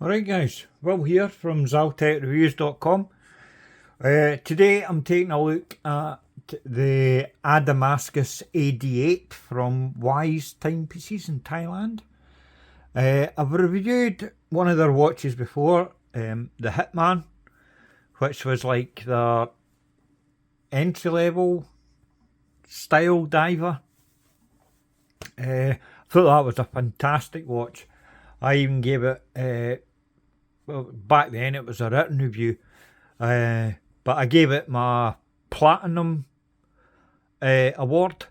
Alright guys, Will here from ZaltekReviews.com. Today I'm taking a look at the Adamascus AD8 from Wise Timepieces in Thailand. I've reviewed one of their watches before, the Hitman, which was like the entry level style diver. I thought that was a fantastic watch. I even gave it, well, back then it was a written review, but I gave it my Platinum award.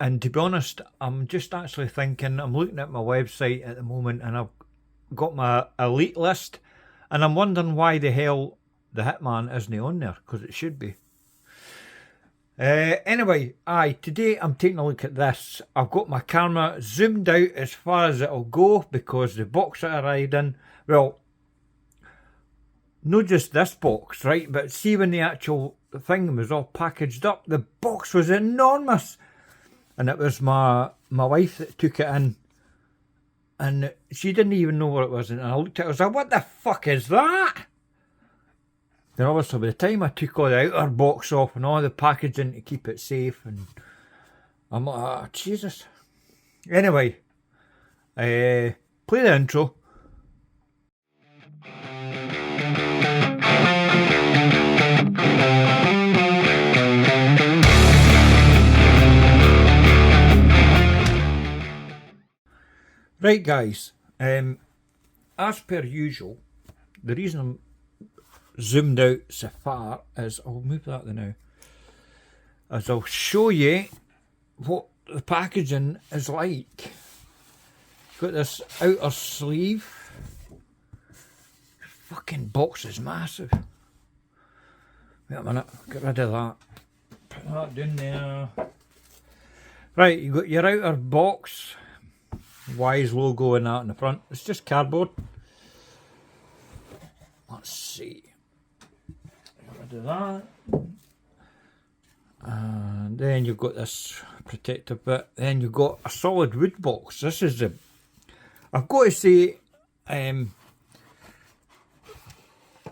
And to be honest, I'm just actually thinking, I'm looking at my website at the moment and I've got my elite list, and I'm wondering why the hell the Hitman isn't on there, because it should be. Anyway, today I'm taking a look at this. I've got my camera zoomed out as far as it'll go because the box that I arrived in, well, not just this box, right, but see when the actual thing was all packaged up, the box was enormous. And it was my wife that took it in, and she didn't even know what it was, and I looked at it, I was like, what the fuck is that? Then obviously by the time I took all the outer box off and all the packaging to keep it safe, and I'm like, oh, Jesus. Anyway, play the intro. Right guys, as per usual, the reason I'm zoomed out so far is, I'll move that now, as I'll show you what the packaging is like. Got this outer sleeve. Fucking box is massive. Wait a minute, get rid of that. Put that down there. Right, you got your outer box. Wise logo and that in the front. It's just cardboard. Let's see. Get rid of that. And then you've got this protective bit. Then you've got a solid wood box. This is the... I've got to say,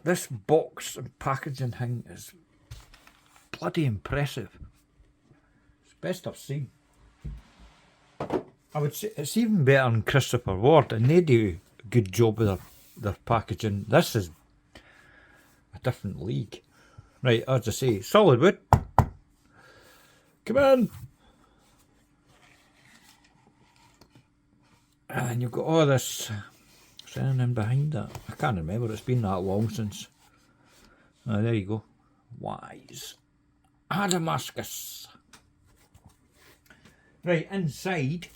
this box and packaging thing is bloody impressive. It's the best I've seen. I would say it's even better than Christopher Ward, and they do a good job with their packaging. This is a different league. Right, as I say, solid wood. Come on! And you've got all this sound in behind that. I can't remember, it's been that long since. Oh, there you go. Wise. Adamascus. Right, inside...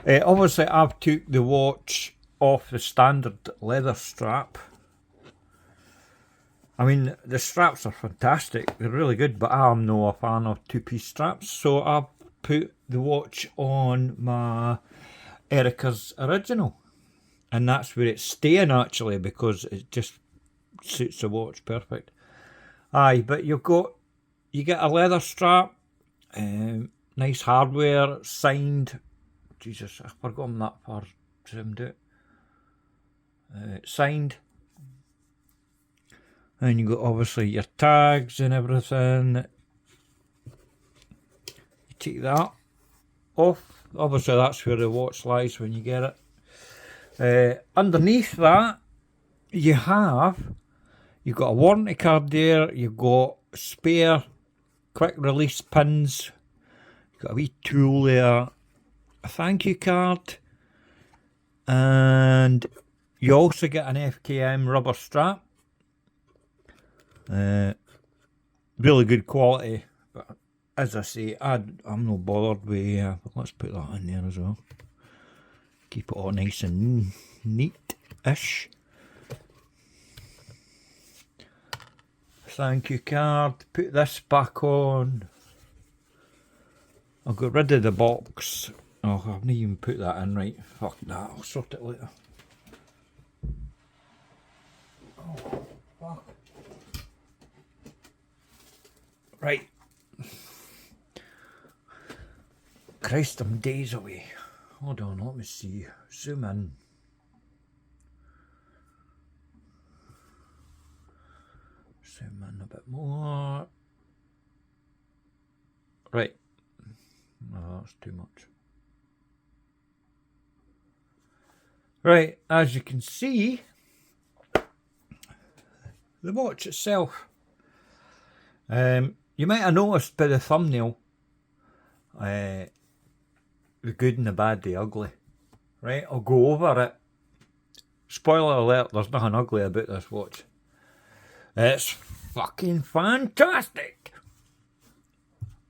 obviously I've took the watch off the standard leather strap. I mean, the straps are fantastic, they're really good, but I'm not a fan of two-piece straps, so I've put the watch on my Erica's original, and that's where it's staying actually, because it just suits the watch perfect. But you get a leather strap, nice hardware, signed. Jesus, I've forgotten that part. Zoomed out. Signed. And you got obviously your tags and everything. You take that off. Obviously that's where the watch lies when you get it. Underneath that, you've got a warranty card there. You've got spare quick release pins. You've got a wee tool there. A thank you card, and you also get an FKM rubber strap. Really good quality, but as I say, I'm not bothered with. Let's put that in there as well. Keep it all nice and neat-ish. Thank you card. Put this back on. I'll get rid of the box. Oh, I've not even put that in right. Fuck that, I'll sort it later. Oh, fuck. Right. Christ, I'm days away. Hold on, let me see. Zoom in. zoom in a bit more. Right. No, that's too much. Right, as you can see, the watch itself. You might have noticed by the thumbnail, the good and the bad, the ugly. Right, I'll go over it. Spoiler alert, there's nothing ugly about this watch. It's fucking fantastic.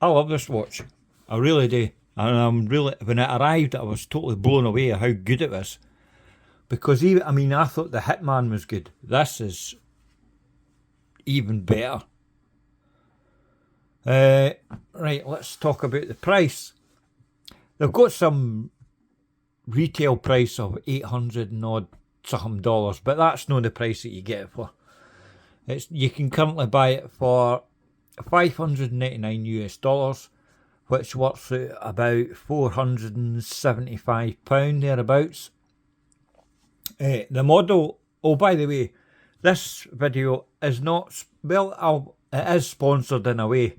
I love this watch. I really do. And I'm really, when it arrived, I was totally blown away at how good it was. Because even, I mean, I thought the Hitman was good. This is even better. Right, let's talk about the price. They've got some retail price of 800 and odd something dollars, but that's not the price that you get it for. You can currently buy it for $599 US, which works out about £475 thereabouts. The model, oh by the way, this video is not, well, it is sponsored in a way.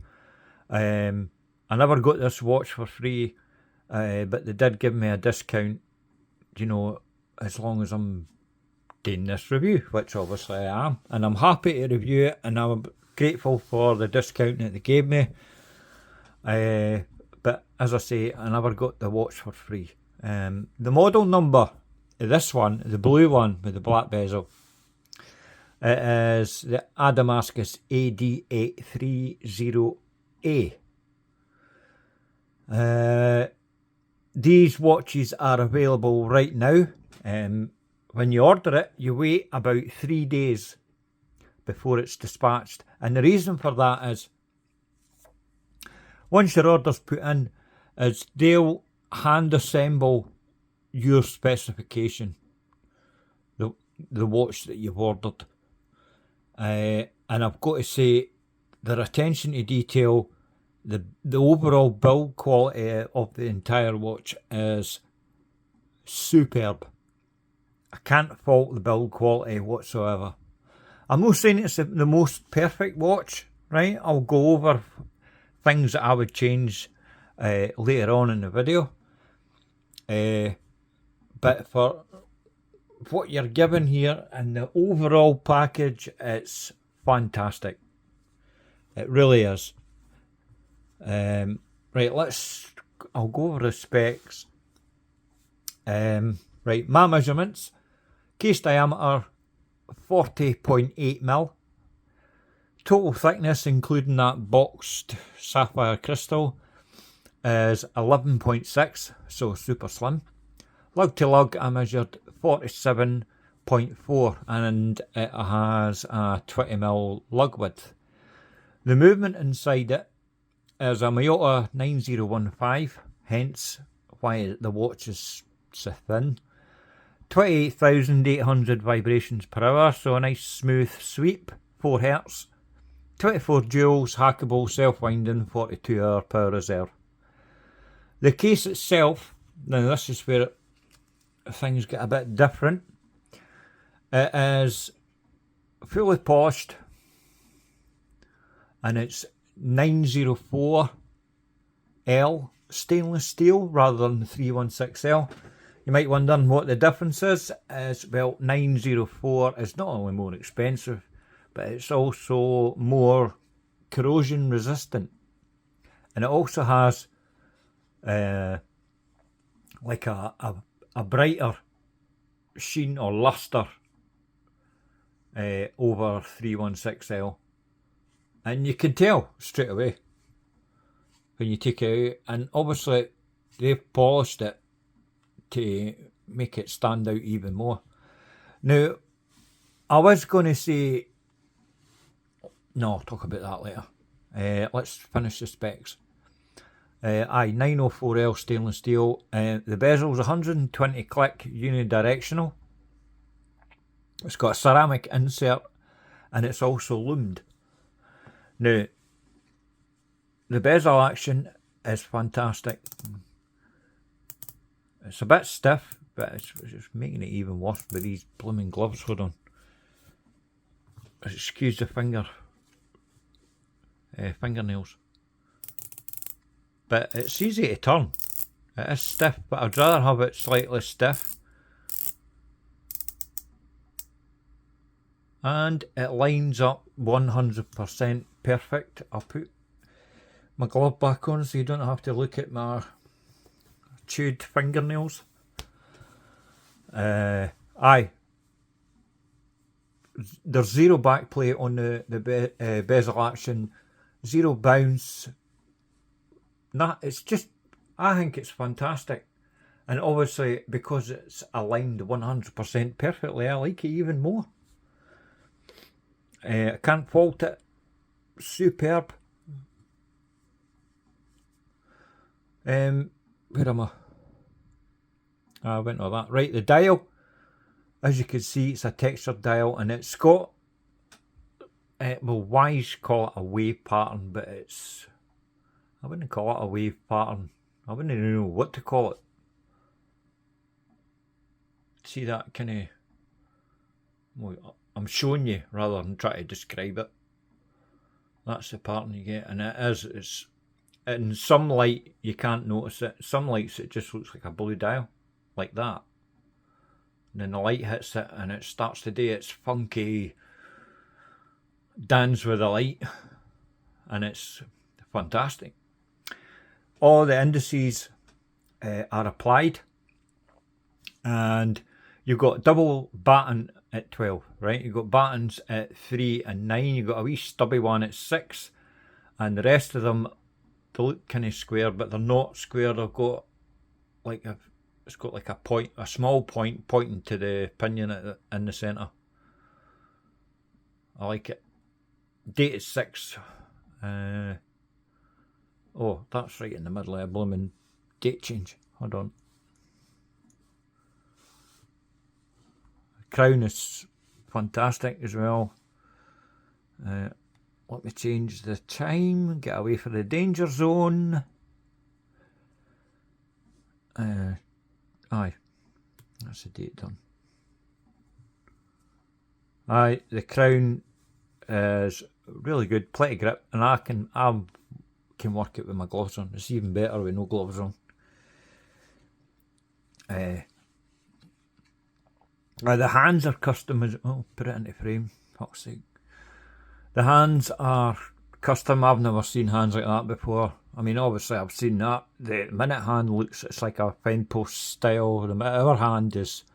I never got this watch for free, but they did give me a discount, you know, as long as I'm doing this review, which obviously I am. And I'm happy to review it, and I'm grateful for the discount that they gave me. But as I say, I never got the watch for free. The model number, this one, the blue one with the black bezel, it is the Adamascus AD830A. These watches are available right now. When you order it, you wait about 3 days before it's dispatched. And the reason for that is, once your order's put in, is they'll hand assemble your specification, the watch that you've ordered. And I've got to say, their attention to detail, the overall build quality of the entire watch is superb. I can't fault the build quality whatsoever. I'm not saying it's the most perfect watch, right? I'll go over things that I would change later on in the video. But for what you're given here and the overall package, it's fantastic. It really is. Right, I'll go over the specs. Right, my measurements. Case diameter 40.8mm. Total thickness, including that boxed sapphire crystal, is 11.6, so super slim. Lug to lug, I measured 47.4, and it has a 20mm lug width. The movement inside it is a Miyota 9015, hence why the watch is so thin. 28,800 vibrations per hour, so a nice smooth sweep, 4 Hz. 24 joules, hackable, self-winding, 42-hour power reserve. The case itself, now this is where things get a bit different. It is fully polished, and it's 904L stainless steel rather than 316L. You might wonder what the difference is. Well, 904 is not only more expensive, but it's also more corrosion resistant. And it also has like a brighter sheen or luster over 316L. And you can tell straight away when you take it out. And obviously they've polished it to make it stand out even more. Now, I was going to say, no, I'll talk about that later. Let's finish the specs. 904L stainless steel. The bezel's 120 click unidirectional. It's got a ceramic insert, and it's also lumed. Now, the bezel action is fantastic. It's a bit stiff, but it's just making it even worse with these blooming gloves. Hold on. Excuse the finger fingernails. But it's easy to turn. It is stiff, but I'd rather have it slightly stiff. And it lines up 100% perfect. I'll put my glove back on so you don't have to look at my chewed fingernails. Aye. There's zero backplate on the bezel action, zero bounce. Nah, it's just, I think it's fantastic. And obviously, because it's aligned 100% perfectly, I like it even more. I can't fault it. Superb. Where am I? I went on that. Right, the dial. As you can see, it's a textured dial, and it's got, well, Wise call it a wave pattern, but it's, I wouldn't call it a wave pattern. I wouldn't even know what to call it. See that kind of, well, I'm showing you rather than trying to describe it. That's the pattern you get, and it's in some light you can't notice it. Some lights it just looks like a blue dial, like that. And then the light hits it and it starts to do its funky dance with the light, and it's fantastic. All the indices are applied, and you've got double batten at 12, right? You've got battens at 3 and 9, you've got a wee stubby one at 6, and the rest of them, they look kind of square, but they're not square. They've got like it's got like a point, a small point pointing to the pinion in the centre. I like it. Date is 6. Oh, that's right in the middle of a blooming date change. Hold on. The crown is fantastic as well. Let me change the time, get away from the danger zone. Aye, that's the date done. Aye, the crown is really good, plenty of grip, and I can work it with my gloves on. It's even better with no gloves on. The hands are custom. Oh, put it into frame. Fuck's sake. The hands are custom. I've never seen hands like that before. I mean, obviously I've seen that. The minute hand looks, it's like a fence post style. The other hand is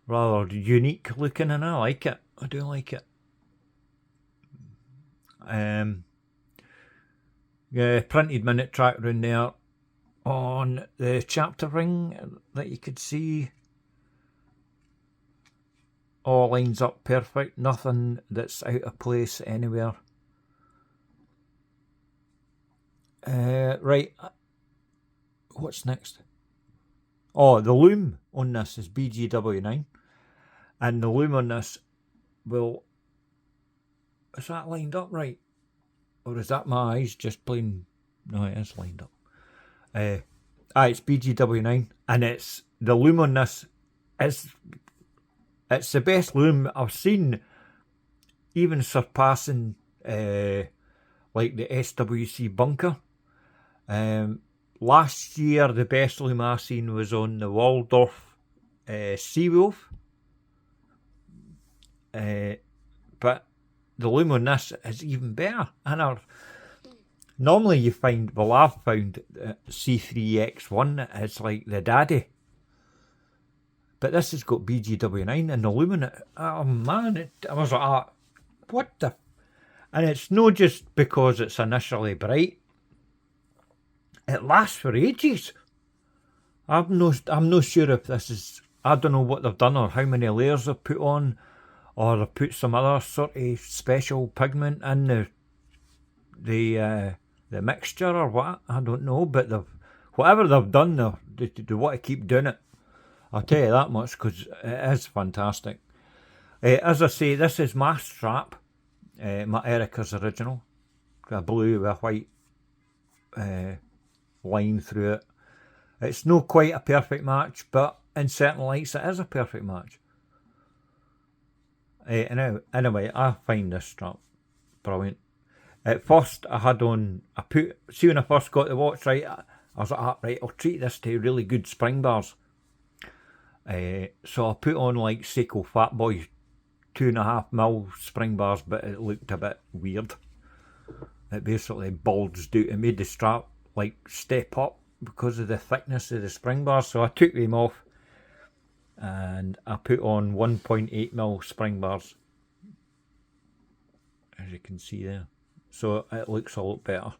rather unique looking, and I like it. I do like it. Yeah, printed minute tracker in there on the chapter ring that you could see. All lines up perfect, nothing that's out of place anywhere. Right, what's next? Oh, the Lume on this is BGW9, and the Lume on this will, is that lined up right? Or is that my eyes just plain? No, it is lined up. It's BGW9, and it's the Lume on this is, it's the best Lume I've seen, even surpassing like the SWC bunker. Last year the best Lume I seen was on the Waldorf Seawolf, but the Lume on this is even better. And normally you find, well, I've found C3X1 is like the daddy, but this has got BGW9 and the Lume in it. Oh man, I was like, what the? And it's not just because it's initially bright. It lasts for ages. I'm not sure if this is, I don't know what they've done or how many layers they've put on, or they've put some other sort of special pigment in the mixture or what. I don't know, but whatever they've done, they want to keep doing it. I'll tell you that much, because it is fantastic. As I say, this is my strap, my Erica's original, a blue with a white line through it. It's not quite a perfect match, but in certain lights it is a perfect match. Anyway, I find this strap brilliant. At first I had on, see when I first got the watch, right, I was like, ah, right, I'll treat this to really good spring bars. So I put on like Seiko Fat Boy 2.5mm spring bars, but it looked a bit weird. It basically bulged out. It made the strap like step up because of the thickness of the spring bars. So I took them off and I put on 1.8mm spring bars, as you can see there. So it looks a lot better.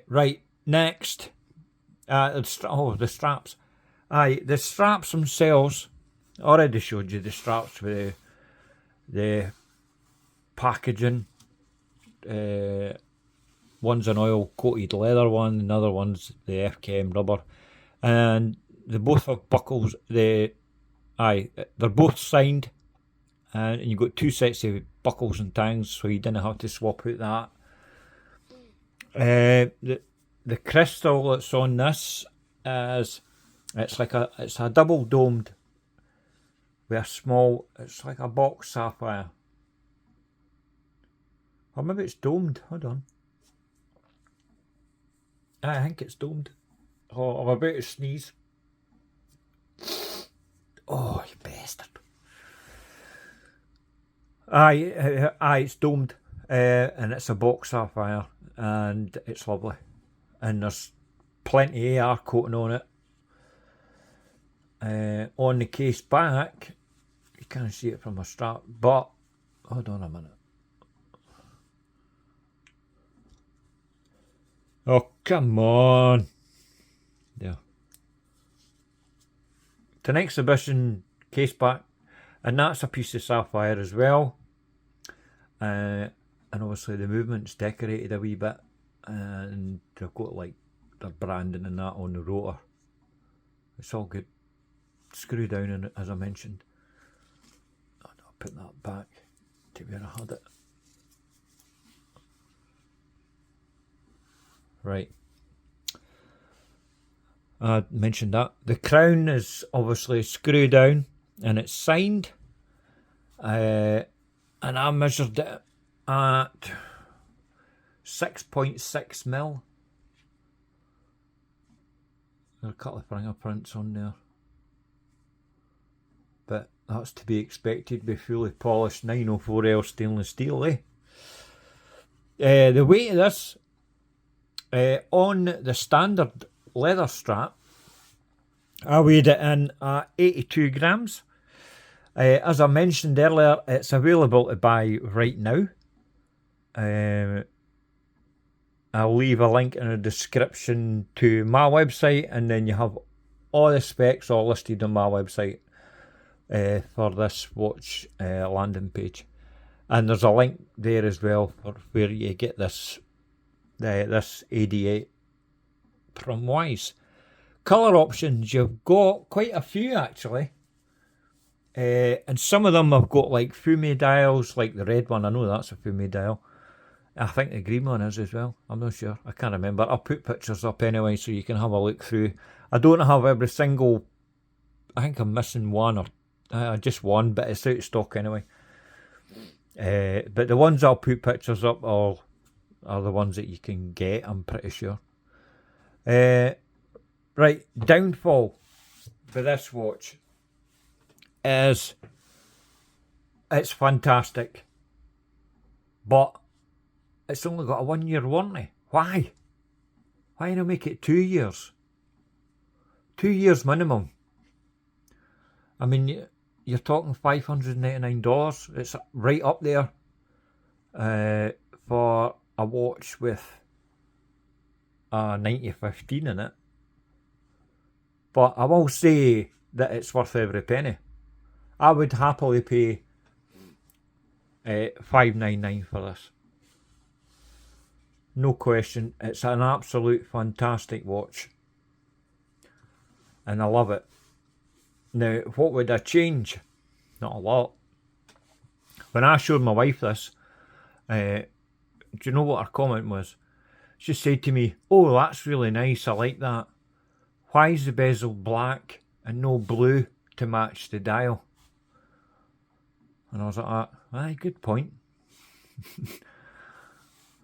Right, next, the straps. The straps themselves, I already showed you the straps with the packaging. One's an oil coated leather one, another one's the FKM rubber, and they both have buckles. They're both signed, and you've got two sets of buckles and tangs, so you didn't have to swap out that. The crystal that's on this is it's a double domed with a small, it's like a box sapphire. Or maybe it's domed, hold on. I think it's domed. Oh, I'm about to sneeze. Oh, you bastard. It's domed. And it's a box sapphire. And it's lovely. And there's plenty of AR coating on it. On the case back, you can't see it from a strap, but hold on a minute. Oh, come on. There. It's an exhibition case back, and that's a piece of sapphire as well. And obviously the movement's decorated a wee bit, and they've got like their branding and that on the rotor. It's all good. Screw down in it, as I mentioned. I'll put that back to where I had it. Right. I mentioned that. The crown is obviously screw down and it's signed. And I measured it at 6.6mm. There are a couple of fingerprints on there. But that's to be expected with fully polished 904L stainless steel, The weight of this, on the standard leather strap, I weighed it in at 82 grams. As I mentioned earlier, it's available to buy right now. I'll leave a link in the description to my website, and then you have all the specs all listed on my website for this watch landing page. And there's a link there as well for where you get this AD8 from Wise. Colour options, you've got quite a few actually. And some of them have got like Fume dials, like the red one. I know that's a Fume dial. I think the green one is as well. I'm not sure. I can't remember. I'll put pictures up anyway so you can have a look through. I don't have every single. I think I'm missing one or just one, but it's out of stock anyway. But the ones I'll put pictures up are the ones that you can get, I'm pretty sure. Right, downfall for this watch is it's fantastic, but it's only got a 1 year warranty. Why? Why not make it 2 years? 2 years minimum. I mean, you're talking $599. It's right up there for a watch with a 9015 in it. But I will say that it's worth every penny. I would happily pay $599 for this. No question. It's an absolute fantastic watch. And I love it. Now, what would I change? Not a lot. When I showed my wife this, do you know what her comment was? She said to me, "Oh, that's really nice, I like that. Why is the bezel black and no blue to match the dial?" And I was like, aye, good point.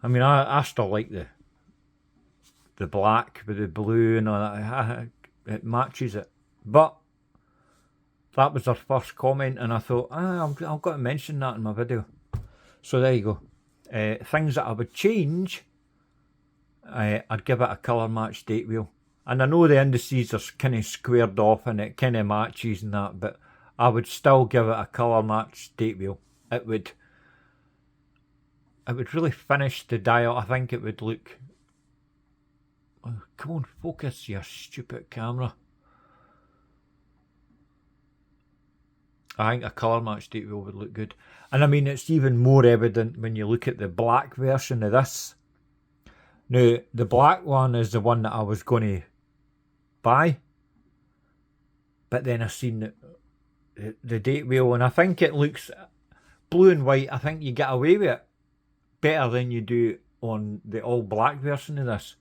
I mean, I still like the black with the blue and all that. It matches it. But that was their first comment, and I thought, I've got to mention that in my video. So there you go. Things that I would change, I'd give it a colour match date wheel. And I know the indices are kind of squared off and it kind of matches and that, but I would still give it a colour match date wheel. It would really finish the dial. I think it would look... Oh, come on, focus, you stupid camera. I think a colour match date wheel would look good. And I mean, it's even more evident when you look at the black version of this. Now, the black one is the one that I was going to buy. But then I seen the date wheel, and I think it looks blue and white. I think you get away with it better than you do on the all black version of this.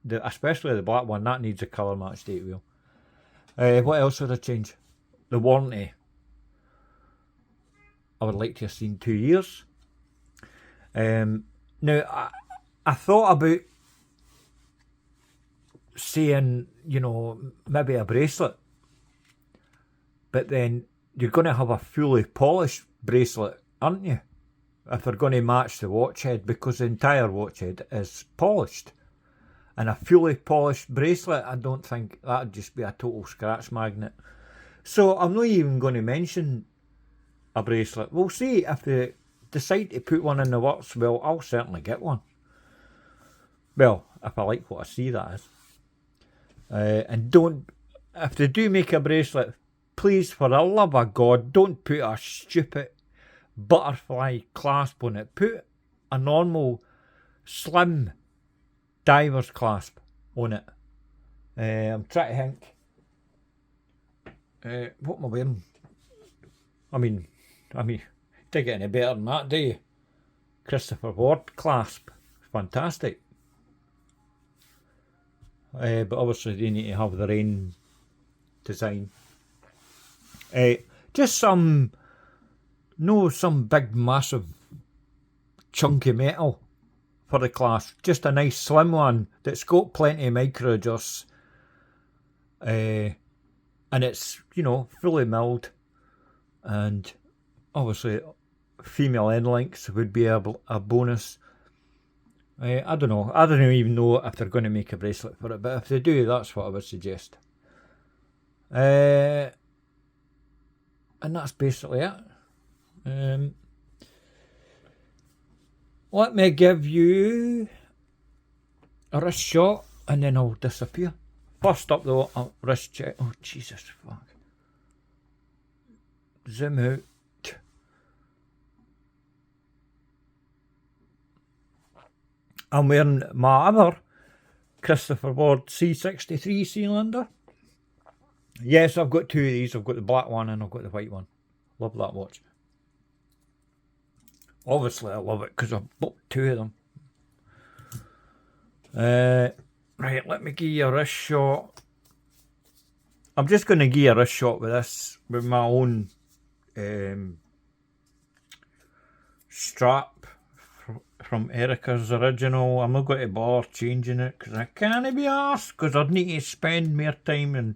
Especially the black one, that needs a colour match date wheel. What else would I change? The warranty. I would like to have seen 2 years. Now, I thought about saying, you know, maybe a bracelet. But then you're going to have a fully polished bracelet, aren't you? If they're going to match the watch head, because the entire watch head is polished. And a fully polished bracelet, I don't think that'd just be a total scratch magnet. So I'm not even going to mention a bracelet. We'll see if they decide to put one in the works. Well, I'll certainly get one. Well, if I like what I see, that is. And don't, if they do make a bracelet, please, for the love of God, don't put a stupid butterfly clasp on it. Put a normal, slim diver's clasp on it. I'm trying to think. What am I wearing? I mean, don't get any better than that, do you? Christopher Ward clasp. Fantastic. But obviously you need to have the rain design. Just some big massive chunky metal for the clasp. Just a nice slim one that's got plenty of micro adjusts. And it's, you know, fully milled. And obviously female end links would be a bonus. I don't know. I don't even know if they're going to make a bracelet for it, but if they do, that's what I would suggest. And that's basically it. Let me give you a wrist shot and then I'll disappear. First up though, a wrist check. Oh Jesus fuck. Zoom out. I'm wearing my other Christopher Ward C63 cylinder. Yes, I've got two of these. I've got the black one and I've got the white one. Love that watch. Obviously I love it because I've bought two of them. Right, let me give you a wrist shot. I'm just going to give you a wrist shot with this, with my own strap from Erica's original. I'm not going to bother changing it because I can't be arsed, because I'd need to spend more time and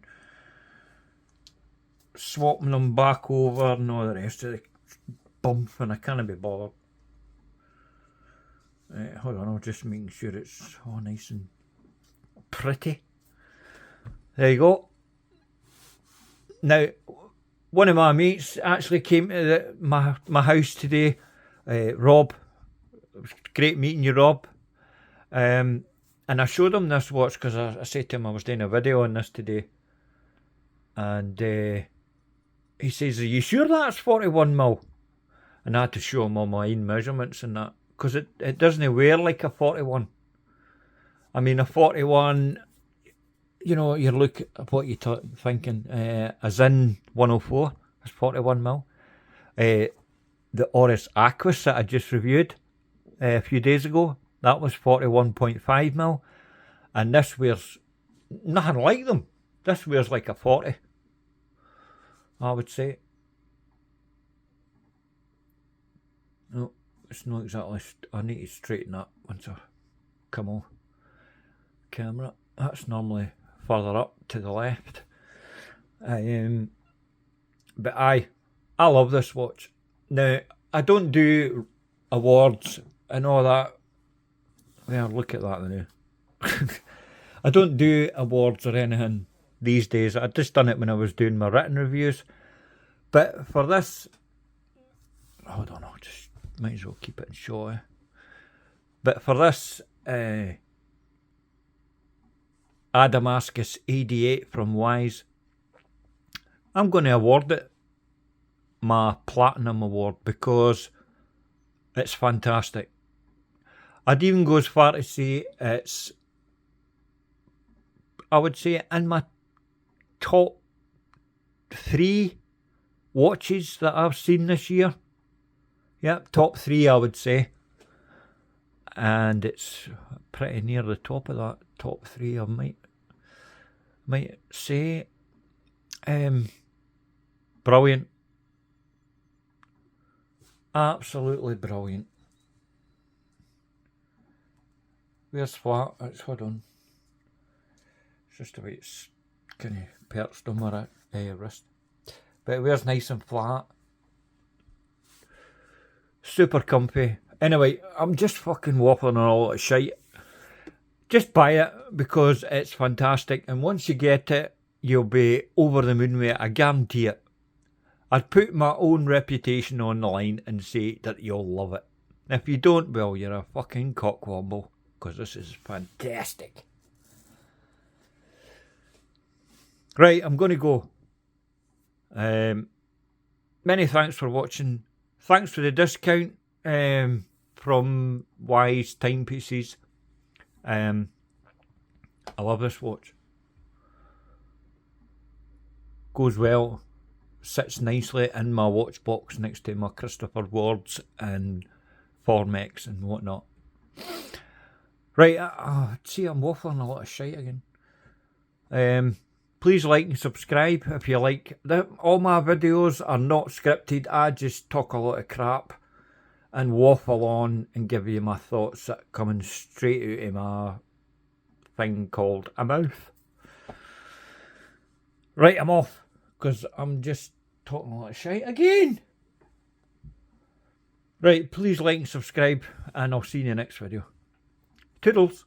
swapping them back over and all the rest of the bump, and I can't be bothered. Hold on, I'm just making sure it's all nice and pretty. There you go. Now, one of my mates actually came to my house today, Rob. It was great meeting you, Rob. And I showed him this watch because I said to him I was doing a video on this today. And he says, "Are you sure that's 41mm?" And I had to show him all my own measurements and that, because it doesn't wear like a 41. I mean, a 41, you know, you look at what you're thinking. A Zin 104 is 41mm. The Oris Aquis that I just reviewed a few days ago, that was 41.5mm. And this wears nothing like them. This wears like a 40, I would say. Oh, it's not exactly, I need to straighten that once I come off camera. That's normally further up to the left. But I love this watch. Now, I don't do awards and all that. Well, look at that now. I don't do awards or anything these days. I just done it when I was doing my written reviews. But for this, I don't know, just might as well keep it in short. But for this Adamascus AD8 from Wise, I'm going to award it my Platinum Award because it's fantastic. I'd even go as far to say it's, I would say, in my top 3 watches that I've seen this year. Yep, top 3 I would say. And it's pretty near the top of that top 3, I might say. Brilliant. Absolutely brilliant. Where's flat? Hold on. It's just a bit kind of perched on my wrist. But where's nice and flat. Super comfy. Anyway, I'm just fucking waffling on all that shite. Just buy it because it's fantastic. And once you get it, you'll be over the moon with it. I guarantee it. I'd put my own reputation on the line and say that you'll love it. If you don't, well, you're a fucking cockwomble, because this is fantastic. Right, I'm going to go. Many thanks for watching. Thanks for the discount from Wise Timepieces. I love this watch. Goes well. Sits nicely in my watch box next to my Christopher Wards and Formex and whatnot. Right, see, I'm waffling a lot of shite again. Please like and subscribe if you like. All my videos are not scripted. I just talk a lot of crap and waffle on and give you my thoughts that coming straight out of my thing called a mouth. Right, I'm off. Because I'm just talking a lot of shite again. Right, please like and subscribe, and I'll see you in the next video. Toodles.